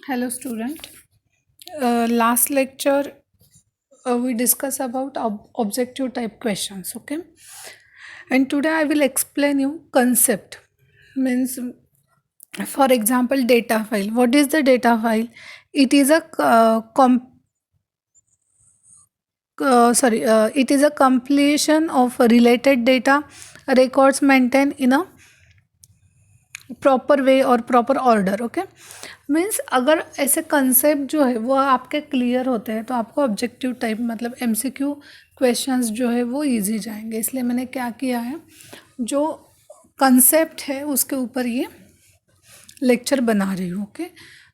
Hello student. Last lecture we discussed about objective type questions, okay? And today I will explain you concept. Means for example data file. What is the data file? It is a it is a compilation of related data records maintained in a proper way और proper order. Okay means अगर ऐसे concept जो है वो आपके clear होते हैं तो आपको ऑब्जेक्टिव टाइप मतलब एमसीक्यू क्वेश्चंस जो है वो इजी जाएंगे. इसलिए मैंने क्या किया है, जो कंसेप्ट है उसके ऊपर ये लेक्चर बना रही हूँ. ओके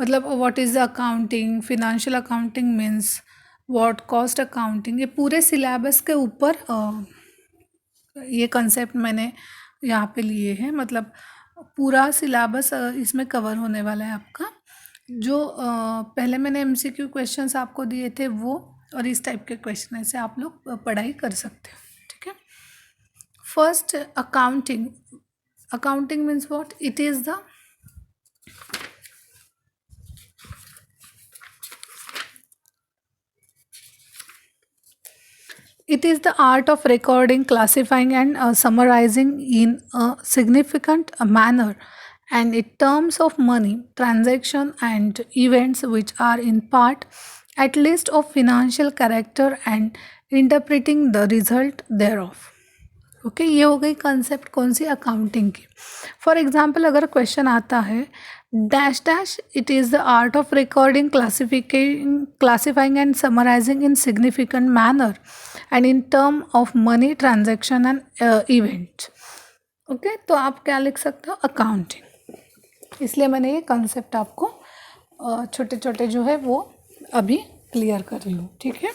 मतलब what is the accounting, financial accounting means what, cost accounting, ये पूरे सिलेबस के ऊपर ये कंसेप्ट मैंने यहाँ पे लिए हैं. मतलब पूरा सिलेबस इसमें कवर होने वाला है आपका. जो पहले मैंने एमसीक्यू क्वेश्चंस आपको दिए थे वो और इस टाइप के क्वेश्चन ऐसे आप लोग पढ़ाई कर सकते हो. ठीक है. First accounting. Accounting means what? It is the It is the art of recording, classifying, and summarizing in a significant manner and in terms of money, transaction, and events which are in part at least of financial character and interpreting the result thereof. Okay ये हो गई concept कौन सी? Accounting की. For example अगर question आता है dash dash, it is the art of recording, classifying and summarising in significant manner and in term of money, transaction and event. Okay तो आप क्या लिख सकते हो? अकाउंटिंग. इसलिए मैंने ये कंसेप्ट आपको छोटे छोटे जो है वो अभी क्लियर कर रही हूँ. ठीक है.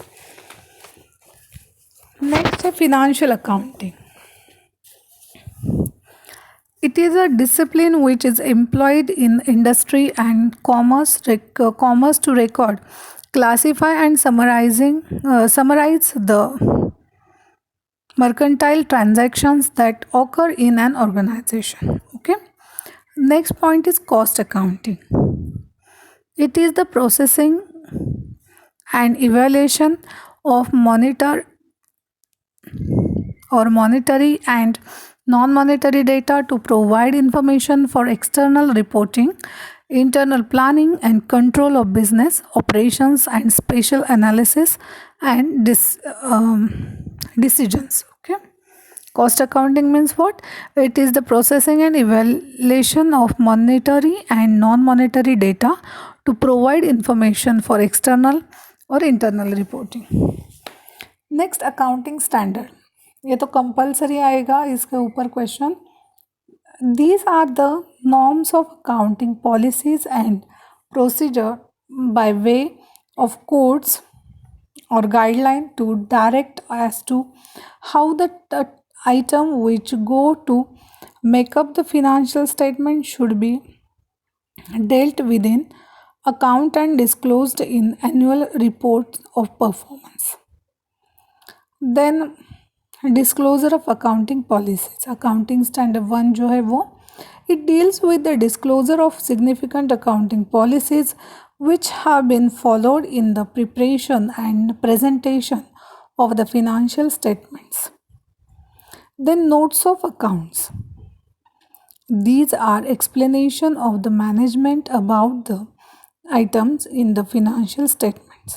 नेक्स्ट है financial accounting. It is a discipline which is employed in industry and commerce to record, classify and summarize the mercantile transactions that occur in an organization. Okay. Next point is cost accounting. It is the processing and evaluation of monetary and non-monetary data to provide information for external reporting, internal planning and control of business operations and spatial analysis and decisions. Okay. Cost accounting means what? It is the processing and evaluation of monetary and non-monetary data to provide information for external or internal reporting. Next accounting standard. ये तो compulsory आएगा इसके ऊपर question. These are the norms of accounting policies and procedure by way of codes or guideline to direct as to how the item which go to make up the financial statement should be dealt within account and disclosed in annual reports of performance. Then disclosure of accounting policies. Accounting standard 1 जो है वो it deals with the disclosure of significant accounting policies which have been followed in the preparation and presentation of the financial statements. Then notes of accounts. These are explanation of the management about the items in the financial statements.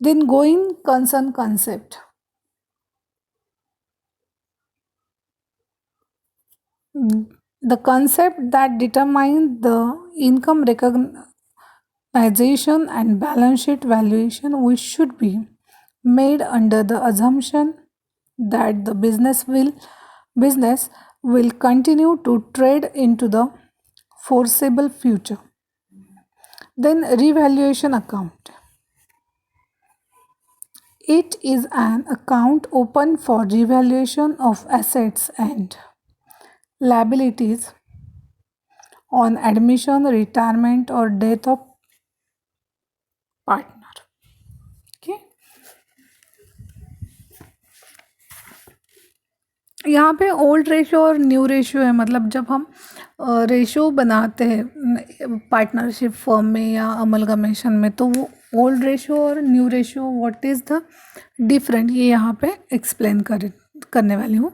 Then going concern concept. The concept that determines the income recognition and balance sheet valuation which should be made under the assumption that the business will continue to trade into the foreseeable future. Then revaluation account. It is an account open for revaluation of assets and liabilities on admission, retirement or death of partner. Okay. यहाँ पे old ratio और new ratio है, मतलब जब हम ratio बनाते हैं partnership firm में या अमलगमेशन में, तो वो ओल्ड रेशियो और new ratio what is the different, ये यहाँ पे एक्सप्लेन करने वाली हूँ.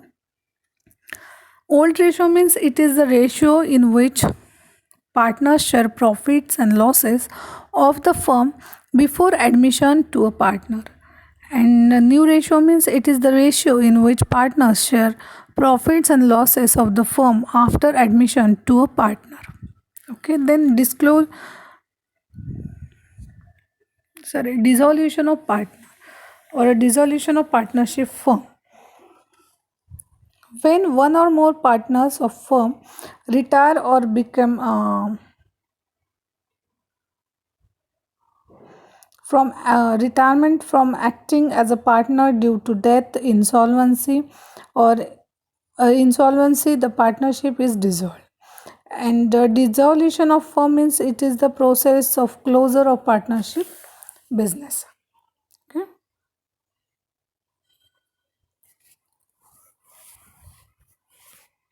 Old ratio means it is the ratio in which partners share profits and losses of the firm before admission to a partner. And a new ratio means it is the ratio in which partners share profits and losses of the firm after admission to a partner. Okay, then dissolution of partner or a dissolution of partnership firm. When one or more partners of firm retire or become from retirement from acting as a partner due to death, insolvency, or insolvency, the partnership is dissolved. And dissolution of firm means it is the process of closure of partnership business. Okay.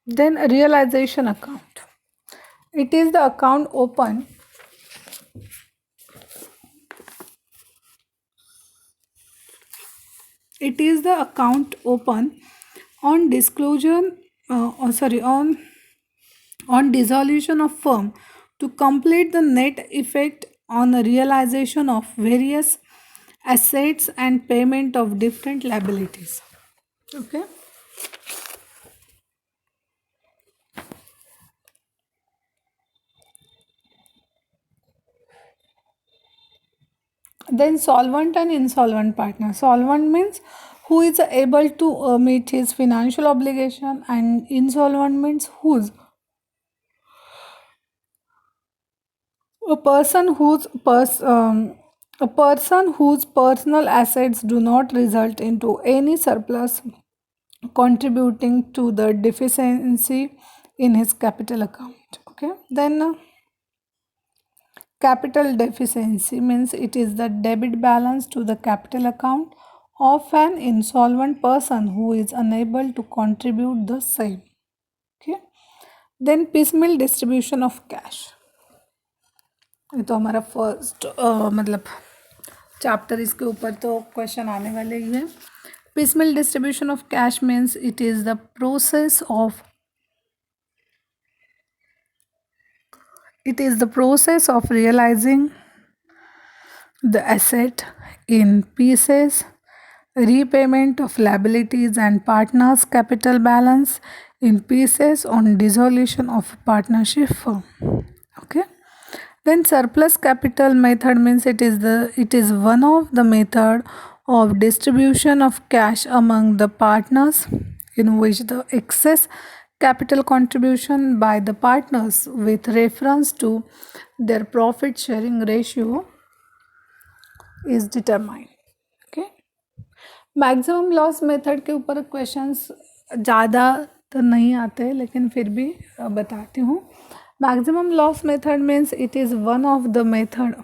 Then a realization account. It is the account open. It is the account open on disclosure, on dissolution of firm to complete the net effect on the realization of various assets and payment of different liabilities. Okay. Then solvent and insolvent partner. Solvent means who is able to meet his financial obligation, and insolvent means who's a person whose personal assets do not result into any surplus contributing to the deficiency in his capital account. Okay, then capital deficiency means it is the debit balance to the capital account of an insolvent person who is unable to contribute the same. Okay, then piecemeal distribution of cash. ये तो हमारा first मतलब chapter, इसके ऊपर तो question आने वाले ही है. Piecemeal distribution of cash means it is the process of realizing the asset in pieces, repayment of liabilities and partners capital balance in pieces on dissolution of partnership firm. Okay, then surplus capital method means it is one of the method of distribution of cash among the partners in which the excess capital contribution by the partners with reference to their profit sharing ratio is determined. Okay, maximum loss method के ऊपर questions ज़्यादा तो नहीं आते, लेकिन फिर भी बताती हूँ. Maximum loss method means it is one of the method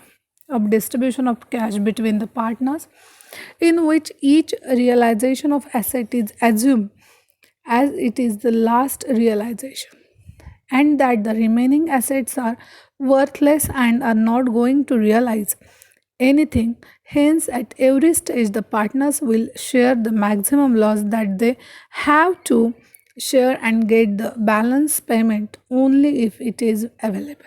of distribution of cash between the partners in which each realization of asset is assumed as it is the last realization and that the remaining assets are worthless and are not going to realize anything. Hence, at every stage, the partners will share the maximum loss that they have to share and get the balance payment only if it is available.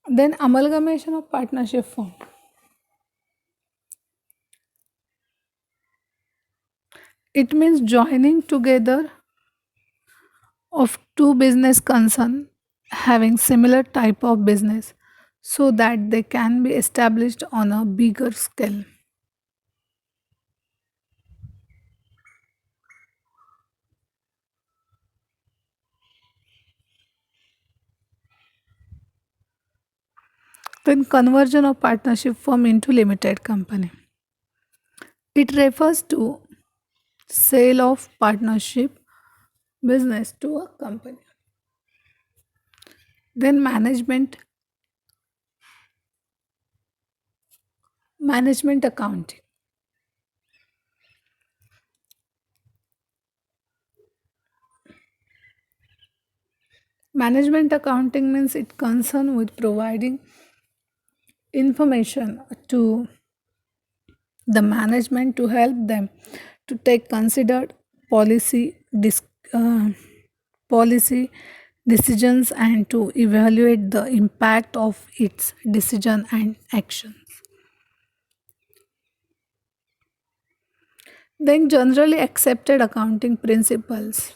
Then, amalgamation of partnership form. It means joining together of two business concern having similar type of business so that they can be established on a bigger scale. Then conversion of partnership firm into limited company. It refers to sale of partnership business to a company. Then management Management accounting. Management accounting means it concern with providing information to the management to help them to take considered policy policy decisions and to evaluate the impact of its decision and actions. Then generally accepted accounting principles.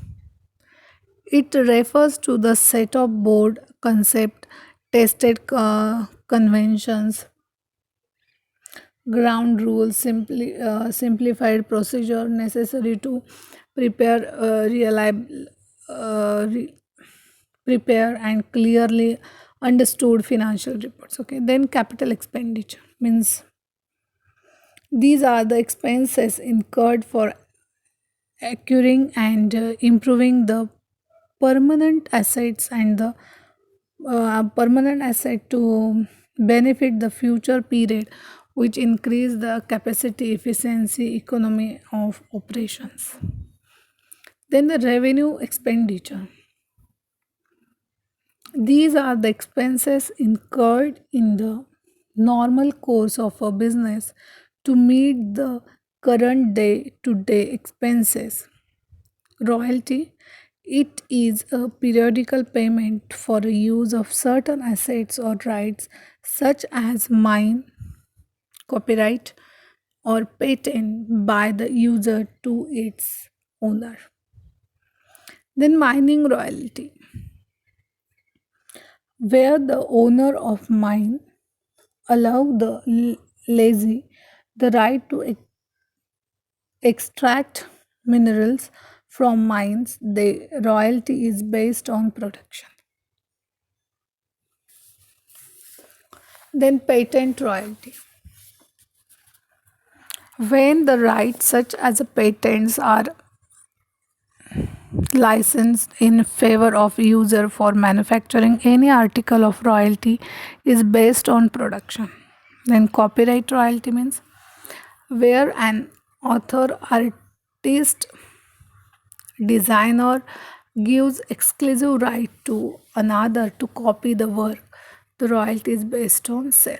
It refers to the set of board concept, tested conventions, ground rules, simplified procedure necessary to prepare reliable, prepare and clearly understood financial reports. Okay, then capital expenditure means these are the expenses incurred for acquiring and improving the permanent assets and the permanent asset to benefit the future period, which increase the capacity efficiency economy of operations. Then the revenue expenditure, these are the expenses incurred in the normal course of a business to meet the current day to day expenses. Royalty, it is a periodical payment for the use of certain assets or rights such as mine, copyright, or patent by the user to its owner. Then mining royalty, where the owner of mine allow the lazy the right to extract minerals from mines. The royalty is based on production. Then patent royalty, when the rights such as patents are licensed in favor of user for manufacturing any article of royalty is based on production. Then copyright royalty means where an author, artist, designer gives exclusive right to another to copy the work. The royalty is based on sale.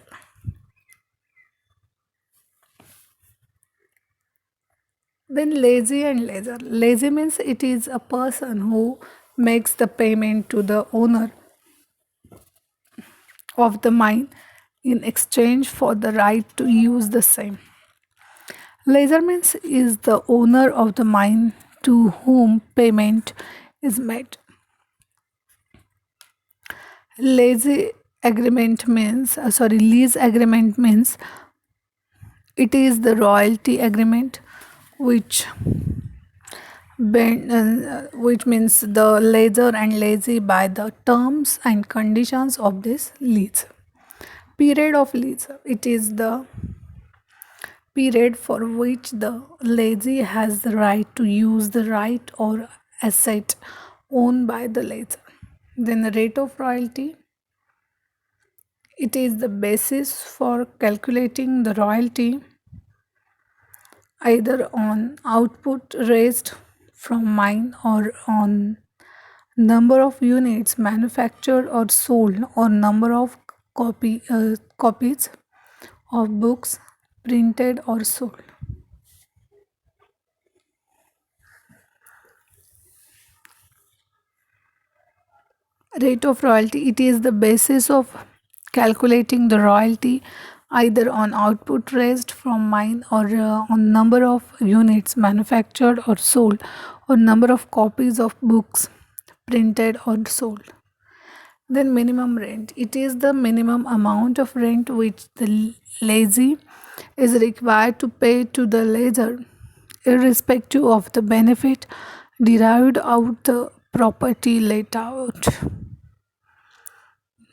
Then lazy and ledger. Lazy means it is a person who makes the payment to the owner of the mine in exchange for the right to use the same. Ledger means is the owner of the mine to whom payment is made. Lazy agreement means lease agreement means it is the royalty agreement which which means the ledger and lazy by the terms and conditions of this lease. Period of lease, it is the period for which the lessee has the right to use the right or asset owned by the lessor. Then the rate of royalty, it is the basis for calculating the royalty either on output raised from mine or on number of units manufactured or sold or number of copies of books printed or sold. Rate of royalty, it is the basis of calculating the royalty either on output raised from mine or on number of units manufactured or sold or number of copies of books printed or sold. Then minimum rent, it is the minimum amount of rent which the lessee is required to pay to the lessor irrespective of the benefit derived out the property let out.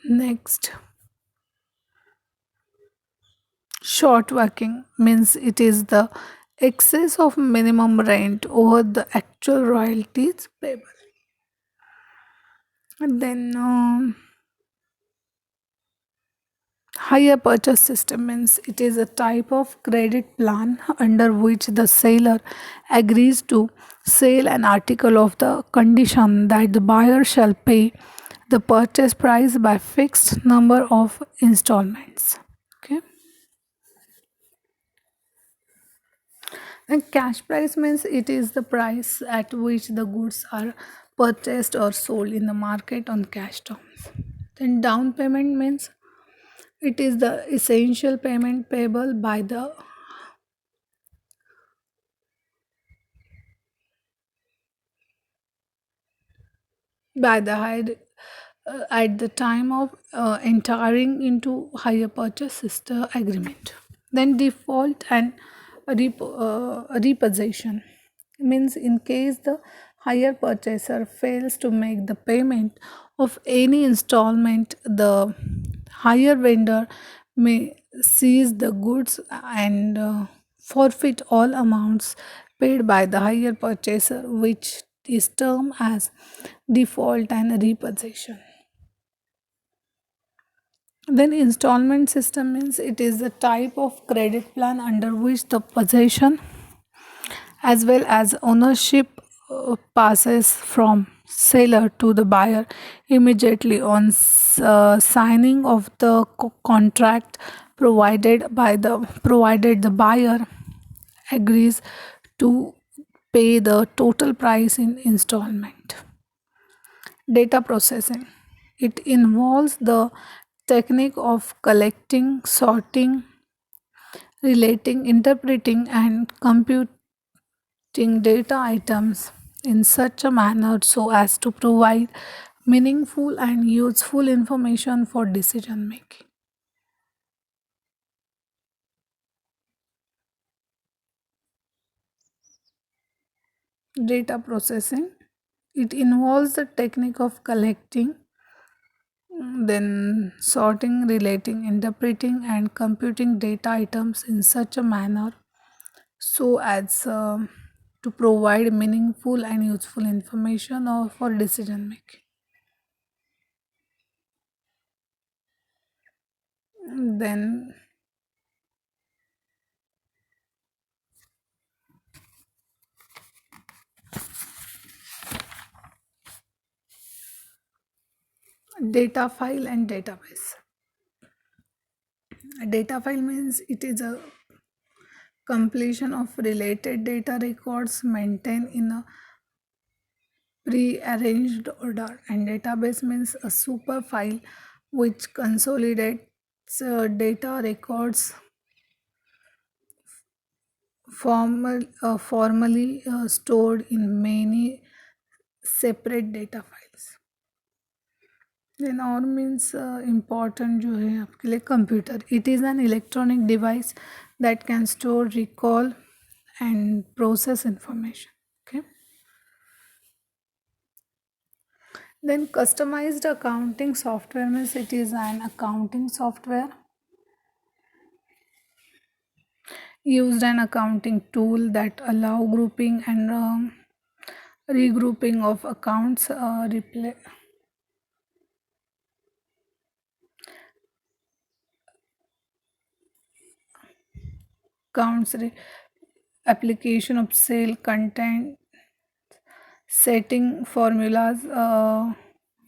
Next, short working means it is the excess of minimum rent over the actual royalties payable. And then Hire purchase system means it is a type of credit plan under which the seller agrees to sell an article of the condition that the buyer shall pay the purchase price by fixed number of installments. Okay. And cash price means it is the price at which the goods are purchased or sold in the market on cash terms. Then down payment means it is the essential payment payable by the hire at the time of entering into hire purchase system agreement. Then default and repossession means in case the hire purchaser fails to make the payment of any installment, the hire vendor may seize the goods and forfeit all amounts paid by the hire purchaser, which is termed as default and repossession. Then installment system means it is a type of credit plan under which the possession as well as ownership passes from seller to the buyer immediately on signing of the contract, provided the buyer agrees to pay the total price in installment. Data processing, it involves the technique of collecting, sorting, relating, interpreting, and computing data items in such a manner so as to provide meaningful and useful information for decision making. Data processing, it involves the technique of collecting, then sorting, relating, interpreting, and computing data items in such a manner so as to provide meaningful and useful information or for decision making. Then data file and database. A data file means it is a completion of related data records maintained in a pre-arranged order, and database means a super file which consolidates data records formally stored in many separate data files. Then और means important जो है आपके लिए computer. It is an electronic device that can store, recall, and process information. Okay. Then customized accounting software means it is an accounting software used an accounting tool that allow grouping and regrouping of accounts, accounts application of sale content, setting formulas,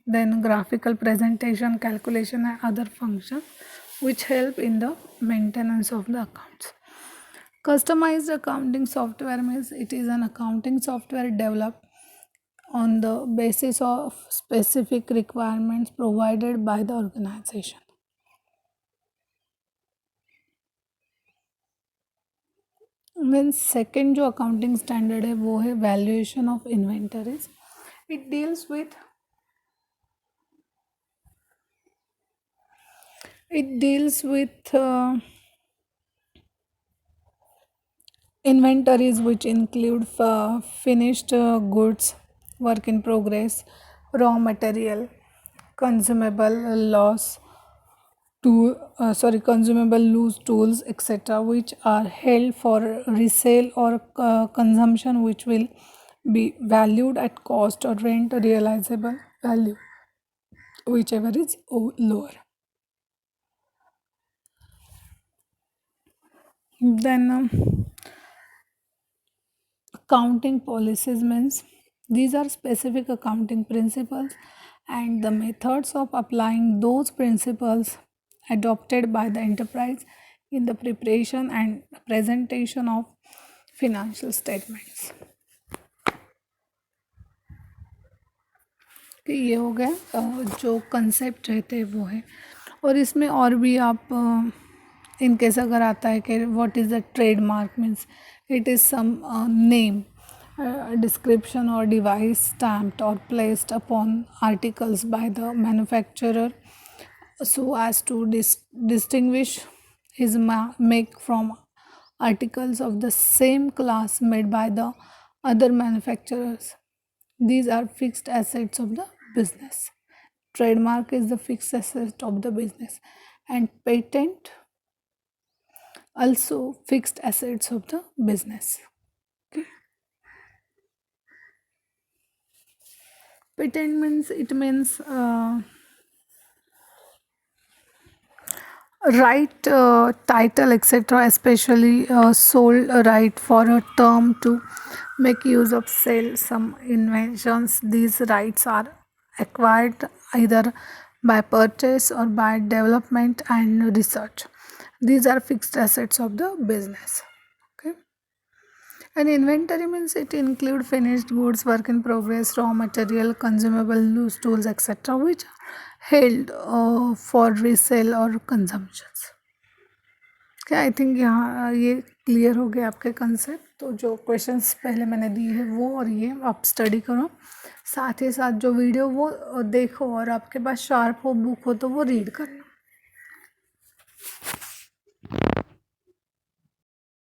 then graphical presentation, calculation, and other functions which help in the maintenance of the accounts. Customized accounting software means it is an accounting software developed on the basis of specific requirements provided by the organization. Then second जो accounting standard है वो है valuation of inventories. It deals with inventories which include finished goods, work in progress, raw material, consumable loss consumable loose tools, etc., which are held for resale or consumption, which will be valued at cost or rent realizable value, whichever is lower. Then accounting policies means these are specific accounting principles and the methods of applying those principles adopted by the enterprise in the preparation and presentation of financial statements. कि ये हो गया जो concept रहते हैं वो है। और इसमें और भी आप इन केस अगर आता है कि what is the trademark means it is some name description or device stamped or placed upon articles by the manufacturer so as to distinguish his make from articles of the same class made by the other manufacturers. These are fixed assets of the business. Trademark is the fixed asset of the business, and patent also fixed assets of the business. Okay. Patent means it means right title etc, especially sold right for a term to make use of sell some inventions. These rights are acquired either by purchase or by development and research. These are fixed assets of the business. Okay. And inventory means it include finished goods, work in progress, raw material, consumable, loose tools, etc., which are held for resale or consumption. क्या I think यहाँ ये clear हो गया आपके concept. तो जो questions पहले मैंने दिए हैं वो और ये आप स्टडी करो, साथ ही साथ जो वीडियो वो देखो, और आपके पास शार्प हो बुक हो तो वो रीड करना।